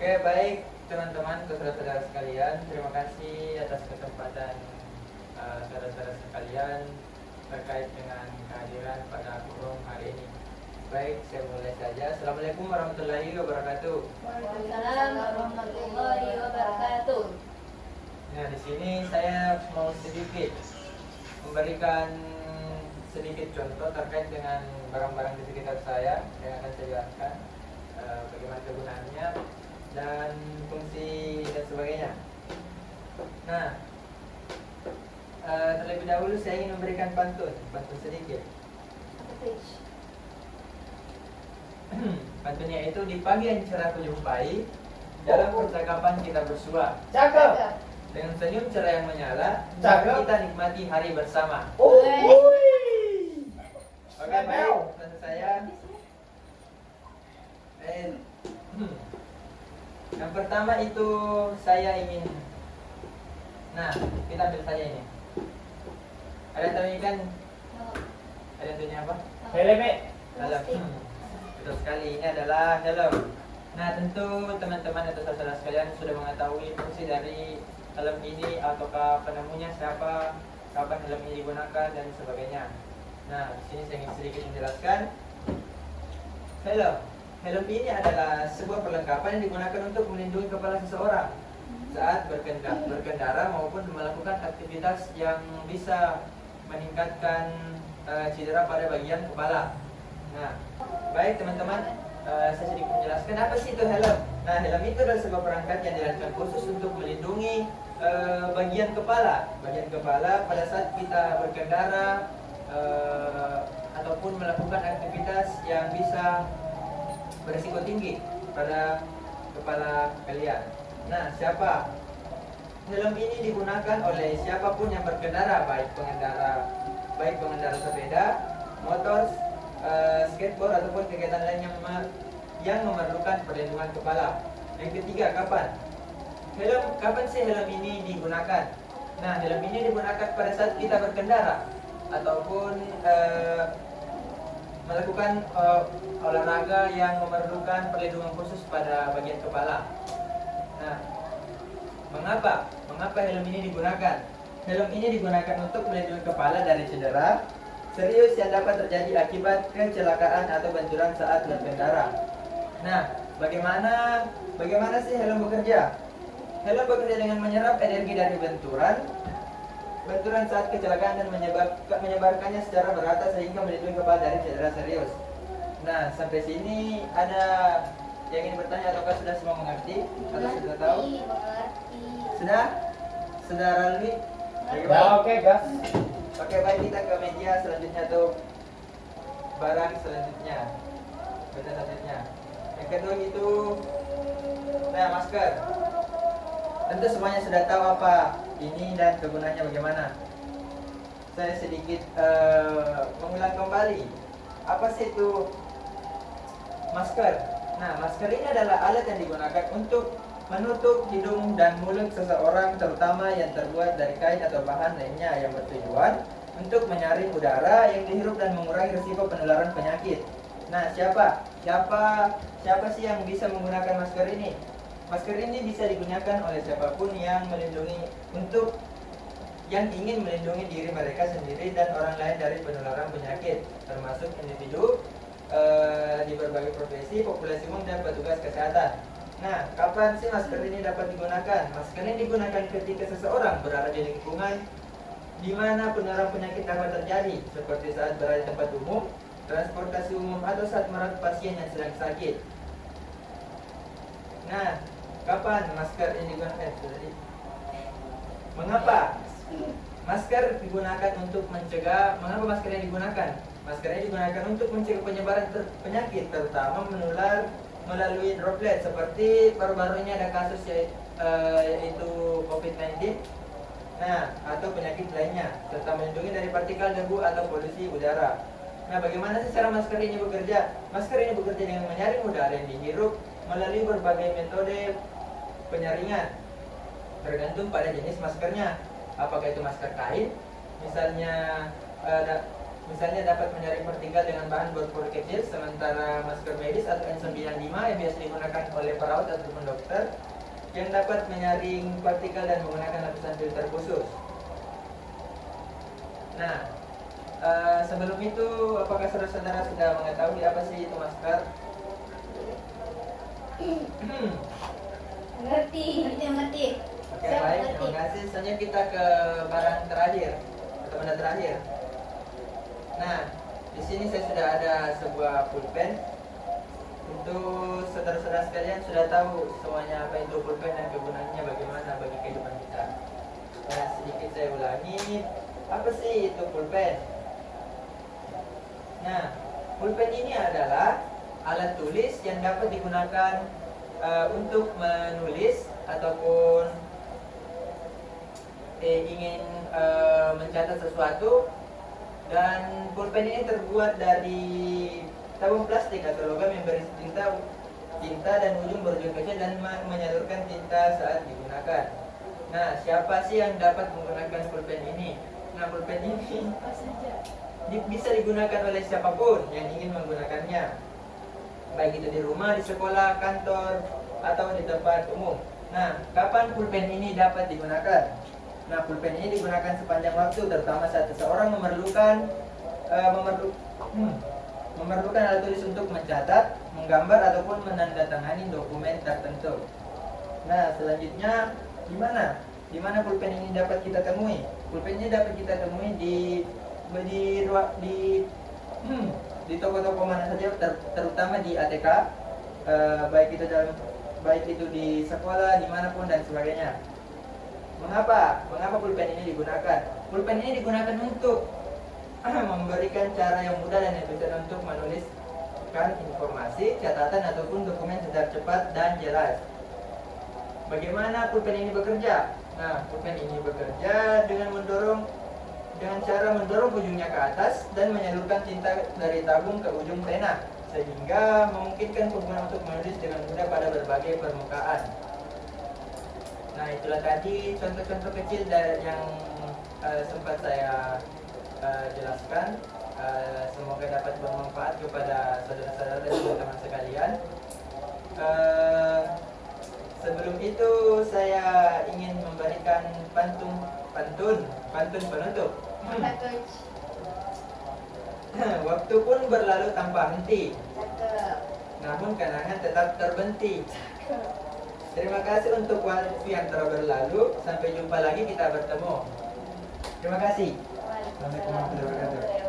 Oke, baik teman-teman, saudara-saudara sekalian, terima kasih atas kesempatan saudara-saudara sekalian terkait dengan kehadiran pada forum hari ini. Baik, saya mulai saja. Assalamualaikum warahmatullahi wabarakatuh. Waalaikumsalam warahmatullahi wabarakatuh. Nah, di sini saya mau sedikit memberikan sedikit contoh terkait dengan barang-barang di sekitar saya yang akan saya jelaskan bagaimana kegunaannya dan fungsi dan sebagainya. Nah, terlebih dahulu saya ingin memberikan pantun sedikit. Pantunnya itu, di pagi yang cerah kujumpai, dalam percakapan kita bersua. Cakep. Dengan senyum cerah yang menyala, Cakep. kita nikmati hari bersama. Wuih. Oke, baik, tentu saya. Yang pertama itu saya ingin. Nah, kita ambil saja ini. Ada yang tahu ini kan? Ada yang tahu apa? Helm. Helm. Betul sekali, ini adalah helm. Nah, tentu teman-teman atau saudara sekalian sudah mengetahui fungsi dari helm ini, ataukah penemunya siapa, kapan helm ini digunakan dan sebagainya. Nah, di sini saya ingin sedikit menjelaskan. Helm ini adalah sebuah perlengkapan yang digunakan untuk melindungi kepala seseorang saat berkendara maupun melakukan aktivitas yang bisa meningkatkan cedera pada bagian kepala. Nah, baik teman-teman, saya sedikit menjelaskan apa sih itu helm. Nah, helm itu adalah sebuah perangkat yang dirancang khusus untuk melindungi bagian kepala pada saat kita berkendara ataupun melakukan aktivitas yang bisa berisiko tinggi pada kepala kalian. Nah, siapa? Helm ini digunakan oleh siapapun yang berkendara, baik pengendara sepeda, motor, skateboard ataupun kegiatan lain yang memerlukan perlindungan kepala. Yang ketiga, kapan sih helm ini digunakan? Nah, helm ini digunakan pada saat kita berkendara ataupun melakukan olahraga yang memerlukan perlindungan khusus pada bagian kepala. Nah, mengapa helm ini digunakan? Helm ini digunakan untuk melindungi kepala dari cedera serius yang dapat terjadi akibat kecelakaan atau benturan saat berkendara. Nah, bagaimana sih helm bekerja? Helm bekerja dengan menyerap energi dari benturan saat kecelakaan dan menyebarkannya secara merata sehingga melindungi kepala dari cedera serius. Nah, sampai sini ada yang ingin bertanya ataukah sudah semua mengerti atau sudah tahu? Mengerti. Sudah Ralwi? Ya, oke, gas. Oke, baik, kita ke media selanjutnya tuh. Barang selanjutnya. Benda selanjutnya. Yang kedua itu, nah, masker. Tentu semuanya sudah tahu apa ini dan kegunaannya bagaimana. Saya sedikit mengulang kembali. Apa sih itu masker? Nah, masker ini adalah alat yang digunakan untuk menutup hidung dan mulut seseorang, terutama yang terbuat dari kain atau bahan lainnya yang bertujuan untuk menyaring udara yang dihirup dan mengurangi risiko penularan penyakit. Nah, siapa sih yang bisa menggunakan masker ini? Masker ini bisa digunakan oleh siapapun yang ingin melindungi diri mereka sendiri dan orang lain dari penularan penyakit, termasuk individu di berbagai profesi, populasi umum dan petugas kesehatan. Nah, kapan sih masker ini dapat digunakan? Masker ini digunakan ketika seseorang berada di lingkungan di mana penularan penyakit dapat terjadi, seperti saat berada di tempat umum, transportasi umum, atau saat merawat pasien yang sedang sakit. Nah, kapan masker ini digunakan? Mengapa masker digunakan untuk mencegah? Mengapa masker ini digunakan? Masker ini digunakan untuk mencegah penyebaran penyakit, terutama menular melalui droplet, seperti baru-baru ini ada kasus yaitu COVID-19. Nah, atau penyakit lainnya, serta melindungi dari partikel debu atau polusi udara. Nah, bagaimana sih cara masker ini bekerja? Masker ini bekerja dengan menyaring udara yang dihirup melalui berbagai metode penyaringan, tergantung pada jenis maskernya. Apakah itu masker kain, misalnya Misalnya dapat menyaring partikel dengan bahan berpori kecil, sementara masker medis atau N95 yang biasa digunakan oleh perawat ataupun dokter yang dapat menyaring partikel dan menggunakan lapisan filter khusus. Nah, sebelum itu apakah saudara-saudara sudah mengetahui apa sih itu masker? Ngerti. Ngerti. Oke, baik, terima kasih. Selanjutnya kita ke barang terakhir atau benda terakhir. Nah, di sini saya sudah ada sebuah pulpen. Untuk saudara-saudara sekalian sudah tahu semuanya apa itu pulpen dan kegunaannya bagaimana bagi kehidupan kita. Nah, sedikit saya ulangi, apa sih itu pulpen? Nah, pulpen ini adalah alat tulis yang dapat digunakan untuk menulis ataupun ingin mencatat sesuatu. Dan pulpen ini terbuat dari tabung plastik atau logam yang berisi tinta dan ujung berujung kecil dan menyalurkan tinta saat digunakan. Nah, siapa sih yang dapat menggunakan pulpen ini? Nah, pulpen ini bisa digunakan oleh siapapun yang ingin menggunakannya, baik itu di rumah, di sekolah, kantor, atau di tempat umum. Nah, kapan pulpen ini dapat digunakan? Nah, pulpen ini digunakan sepanjang waktu, terutama saat seseorang memerlukan alat tulis untuk mencatat, menggambar, ataupun menandatangani dokumen tertentu. Nah, selanjutnya di mana pulpen ini dapat kita temui? Pulpen ini dapat kita temui di toko-toko mana saja, terutama di ATK, baik itu di sekolah, dimanapun dan sebagainya. Mengapa pulpen ini digunakan? Pulpen ini digunakan untuk memberikan cara yang mudah dan efisien untuk menuliskan informasi, catatan ataupun dokumen secara cepat dan jelas. Bagaimana pulpen ini bekerja? Nah, pulpen ini bekerja dengan cara mendorong ujungnya ke atas dan menyalurkan tinta dari tabung ke ujung pena, sehingga memungkinkan pengguna untuk menulis dengan mudah pada berbagai permukaan. Nah, itulah tadi contoh-contoh kecil yang sempat saya jelaskan. Semoga dapat bermanfaat kepada saudara-saudara dan teman-teman sekalian. Sebelum itu saya ingin memberikan pantun penutup. Waktu pun berlalu tanpa henti, namun kenangan tetap terbenti. Terima kasih untuk waktu yang telah berlalu. Sampai jumpa lagi, kita bertemu. Terima kasih. Assalamualaikum warahmatullahi wabarakatuh.